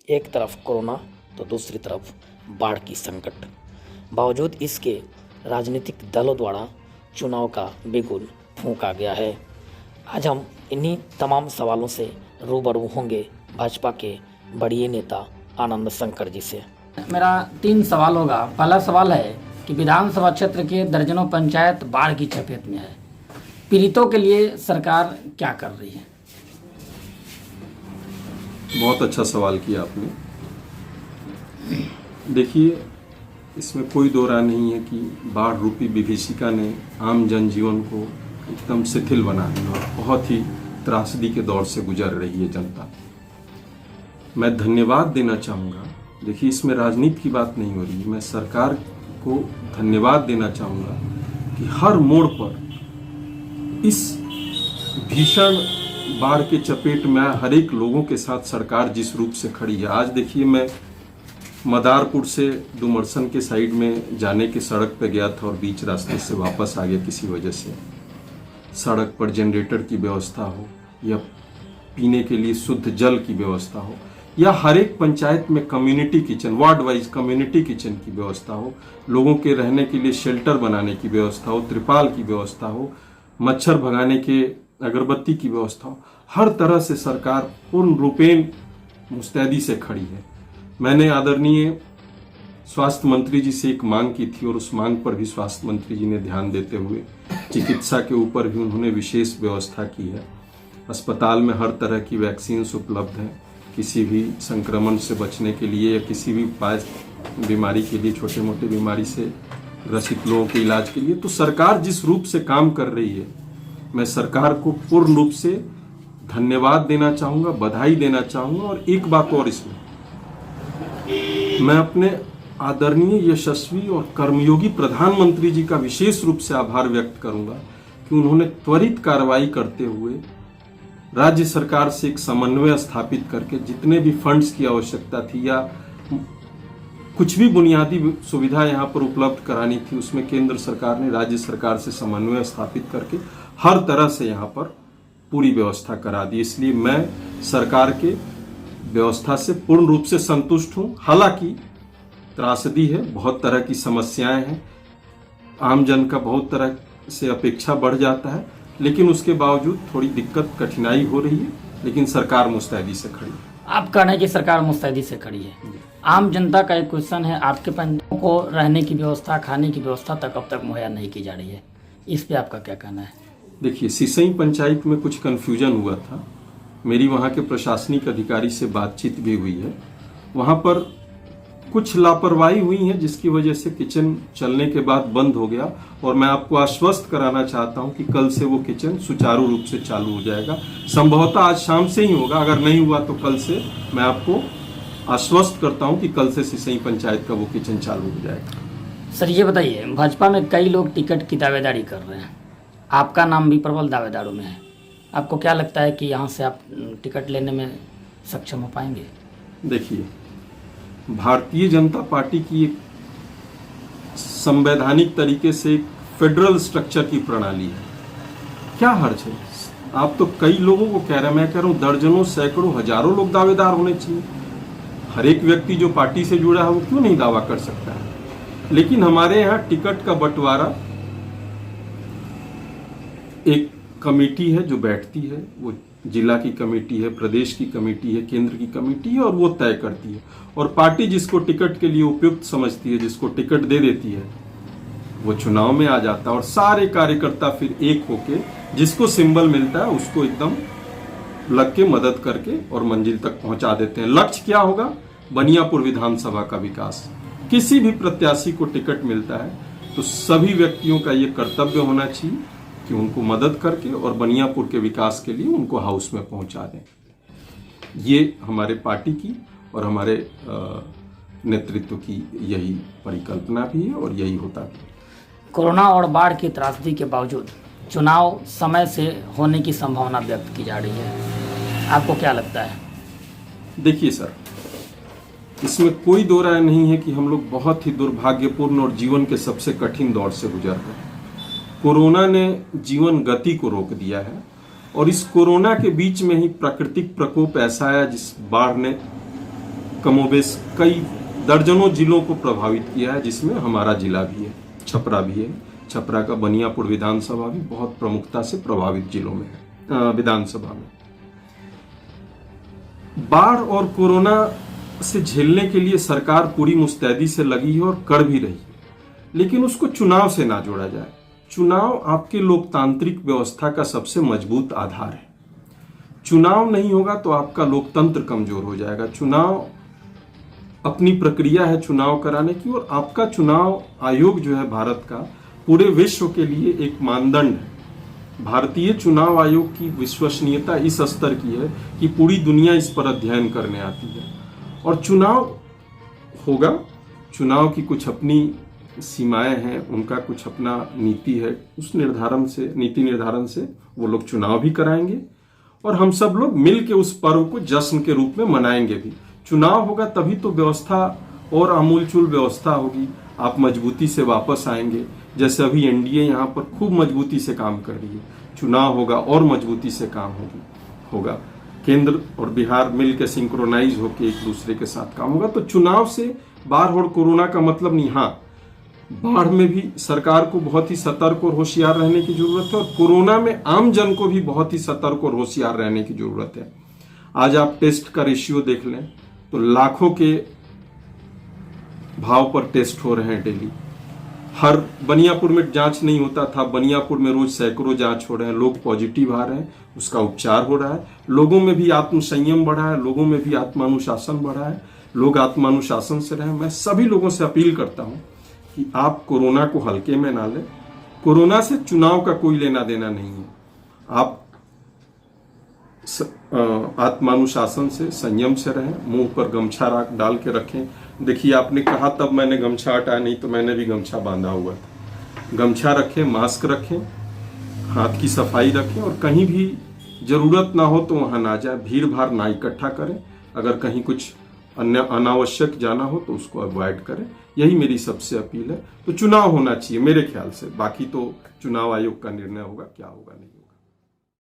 एक तरफ कोरोना तो दूसरी तरफ बाढ़ की संकट। बावजूद इसके राजनीतिक दलों द्वारा चुनाव का बिगुल फूंका गया है। आज हम इन्हीं तमाम सवालों से रूबरू होंगे भाजपा के बड़े नेता आनंद शंकर जी से। मेरा 3 सवाल होगा। पहला सवाल है कि विधानसभा क्षेत्र के दर्जनों पंचायत बाढ़ की चपेट में है। पीड़ितों के लिए सरकार क्या कर रही है? बहुत अच्छा सवाल किया आपने। देखिए, इसमें कोई दो राय नहीं है कि बाढ़ रूपी विभीषिका ने आम जनजीवन को एकदम शिथिल बना दिया और बहुत ही त्रासदी के दौर से गुजर रही है जनता। मैं धन्यवाद देना चाहूँगा। देखिए, इसमें राजनीति की बात नहीं हो रही। मैं सरकार को धन्यवाद देना चाहूँगा कि हर मोड़ पर इस भीषण बाढ़ के चपेट में हर एक लोगों के साथ सरकार जिस रूप से खड़ी है। आज देखिए, मैं मदारपुर से डुमरसन के साइड में जाने के सड़क पे गया था और बीच रास्ते से वापस आ गया किसी वजह से। सड़क पर जनरेटर की व्यवस्था हो या पीने के लिए शुद्ध जल की व्यवस्था हो या हर एक पंचायत में community kitchen, ward wise community kitchen की व्यवस्था हो, लोगों के रहने के लिए शेल्टर बनाने की व्यवस्था हो, त्रिपाल की व्यवस्था हो, मच्छर भगाने के अगरबत्ती की व्यवस्था हो, हर तरह से सरकार पूर्ण रूपेण मुस्तैदी से खड़ी है। मैंने आदरणीय स्वास्थ्य मंत्री जी से एक मांग की थी और उस मांग पर भी स्वास्थ्य मंत्री जी ने ध्यान देते हुए चिकित्सा के ऊपर भी उन्होंने विशेष व्यवस्था की है। अस्पताल में हर तरह की वैक्सीन उपलब्ध है किसी भी संक्रमण से बचने के लिए या किसी भी बीमारी के लिए, छोटे मोटे बीमारी से ग्रसित लोगों के इलाज के लिए। तो सरकार जिस रूप से काम कर रही है, मैं सरकार को पूर्ण रूप से धन्यवाद देना चाहूँगा, बधाई देना चाहूँगा। और एक बात और, इसमें मैं अपने आदरणीय यशस्वी और कर्मयोगी प्रधानमंत्री जी का विशेष रूप से आभार व्यक्त करूंगा कि उन्होंने त्वरित कार्रवाई करते हुए राज्य सरकार से एक समन्वय स्थापित करके जितने भी फंड्स की आवश्यकता थी या कुछ भी बुनियादी सुविधा यहाँ पर उपलब्ध करानी थी, उसमें केंद्र सरकार ने राज्य सरकार से समन्वय स्थापित करके हर तरह से यहाँ पर पूरी व्यवस्था करा दी। इसलिए मैं सरकार के व्यवस्था से पूर्ण रूप से संतुष्ट हूँ। हालांकि त्रासदी है, बहुत तरह की समस्याएं हैं, आम जन का बहुत तरह से अपेक्षा बढ़ जाता है, लेकिन उसके बावजूद थोड़ी दिक्कत कठिनाई हो रही है, लेकिन सरकार मुस्तैदी से खड़ी है। आप कह रहे हैं कि सरकार मुस्तैदी से खड़ी है। आम जनता का एक क्वेश्चन है, आपके पंचायतों को रहने की व्यवस्था, खाने की व्यवस्था तक अब तक मुहैया नहीं की जा रही है, इस पे आपका क्या कहना है? देखिए, सिसई पंचायत में कुछ कन्फ्यूजन हुआ था। मेरी वहाँ के प्रशासनिक अधिकारी से बातचीत भी हुई है। वहाँ पर कुछ लापरवाही हुई है जिसकी वजह से किचन चलने के बाद बंद हो गया और मैं आपको आश्वस्त कराना चाहता हूं कि कल से वो किचन सुचारू रूप से चालू हो जाएगा। संभवतः आज शाम से ही होगा, अगर नहीं हुआ तो कल से। मैं आपको आश्वस्त करता हूं कि कल से सिसई पंचायत का वो किचन चालू हो जाएगा। सर, ये बताइए, भाजपा में कई लोग टिकट की दावेदारी कर रहे हैं, आपका नाम भी प्रबल दावेदारों में है। आपको क्या लगता है कि यहाँ से आप टिकट लेने में सक्षम हो पाएंगे? देखिए, भारतीय जनता पार्टी की एक संवैधानिक तरीके से एक फेडरल स्ट्रक्चर की प्रणाली है। क्या हर्ज है? आप तो कई लोगों को कह रहे हैं, मैं कह रहा हूं दर्जनों, सैकड़ों, हजारों लोग दावेदार होने चाहिए। हर एक व्यक्ति जो पार्टी से जुड़ा है वो क्यों नहीं दावा कर सकता है? लेकिन हमारे यहाँ टिकट का बंटवारा एक कमेटी है जो बैठती है, वो जिला की कमेटी है, प्रदेश की कमेटी है, केंद्र की कमेटी है, और वो तय करती है। और पार्टी जिसको टिकट के लिए उपयुक्त समझती है, जिसको टिकट दे देती है, वो चुनाव में आ जाता है और सारे कार्यकर्ता फिर एक होके जिसको सिंबल मिलता है उसको एकदम लग के मदद करके और मंजिल तक पहुंचा देते हैं। लक्ष्य क्या होगा? बनियापुर विधानसभा का विकास। किसी भी प्रत्याशी को टिकट मिलता है तो सभी व्यक्तियों का ये कर्तव्य होना चाहिए कि उनको मदद करके और बनियापुर के विकास के लिए उनको हाउस में पहुंचा दें। ये हमारे पार्टी की और हमारे नेतृत्व की यही परिकल्पना भी है और यही होता भी है। कोरोना और बाढ़ की त्रासदी के बावजूद चुनाव समय से होने की संभावना व्यक्त की जा रही है, आपको क्या लगता है? देखिए सर, इसमें कोई दो राय नहीं है कि हम लोग बहुत ही दुर्भाग्यपूर्ण और जीवन के सबसे कठिन दौर से गुजर रहे हैं। कोरोना ने जीवन गति को रोक दिया है और इस कोरोना के बीच में ही प्राकृतिक प्रकोप ऐसा आया जिस बाढ़ ने कमोबेश कई दर्जनों जिलों को प्रभावित किया है, जिसमें हमारा जिला भी है, छपरा भी है। छपरा का बनियापुर विधानसभा भी बहुत प्रमुखता से प्रभावित जिलों में है। विधानसभा में बाढ़ और कोरोना से झेलने के लिए सरकार पूरी मुस्तैदी से लगी है और कर भी रही है, लेकिन उसको चुनाव से ना जोड़ा जाए। चुनाव आपके लोकतांत्रिक व्यवस्था का सबसे मजबूत आधार है। चुनाव नहीं होगा तो आपका लोकतंत्र कमजोर हो जाएगा। चुनाव अपनी प्रक्रिया है चुनाव कराने की, और आपका चुनाव आयोग जो है भारत का पूरे विश्व के लिए एक मानदंड है। भारतीय चुनाव आयोग की विश्वसनीयता इस स्तर की है कि पूरी दुनिया इस पर अध्ययन करने आती है। और चुनाव होगा, चुनाव की कुछ अपनी सीमाएं हैं, उनका कुछ अपना नीति है, उस नीति निर्धारण से वो लोग चुनाव भी कराएंगे और हम सब लोग मिल के उस पर्व को जश्न के रूप में मनाएंगे भी। चुनाव होगा तभी तो व्यवस्था और आमूलचूल व्यवस्था होगी, आप मजबूती से वापस आएंगे। जैसे अभी एनडीए यहाँ पर खूब मजबूती से काम कर रही है, चुनाव होगा और मजबूती से काम होगा। केंद्र और बिहार मिल के सिंक्रोनाइज होकर एक दूसरे के साथ काम होगा। तो चुनाव से बाढ़ और कोरोना का मतलब नहीं। हाँ, बाढ़ में भी सरकार को बहुत ही सतर्क और होशियार रहने की जरूरत है, और कोरोना में आम जन को भी बहुत ही सतर्क और होशियार रहने की जरूरत है। आज आप टेस्ट का रेशियो देख लें तो लाखों के भाव पर टेस्ट हो रहे हैं डेली। हर बनियापुर में जांच नहीं होता था, बनियापुर में रोज सैकड़ों जांच हो रहे हैं, लोग पॉजिटिव आ रहे हैं, उसका उपचार हो रहा है। लोगों में भी आत्मसंयम बढ़ा है, लोगों में भी आत्मानुशासन बढ़ा है, लोग आत्मानुशासन से रहें। मैं सभी लोगों से अपील करता हूं कि आप कोरोना को हल्के में ना लें। कोरोना से चुनाव का कोई लेना देना नहीं है। आप आत्मानुशासन से, संयम से रहें, मुंह पर गमछा डाल के रखें। देखिए, आपने कहा तब मैंने गमछा हटाया, नहीं तो मैंने भी गमछा बांधा हुआ था। गमछा रखें, मास्क रखें, हाथ की सफाई रखें, और कहीं भी जरूरत ना हो तो वहां ना जाए, भीड़ भाड़ ना इकट्ठा करें। अगर कहीं कुछ अन्य अनावश्यक जाना हो तो उसको अवॉइड करें। यही मेरी सबसे अपील है। तो चुनाव होना चाहिए मेरे ख्याल से, बाकी तो चुनाव आयोग का निर्णय होगा, क्या होगा नहीं होगा।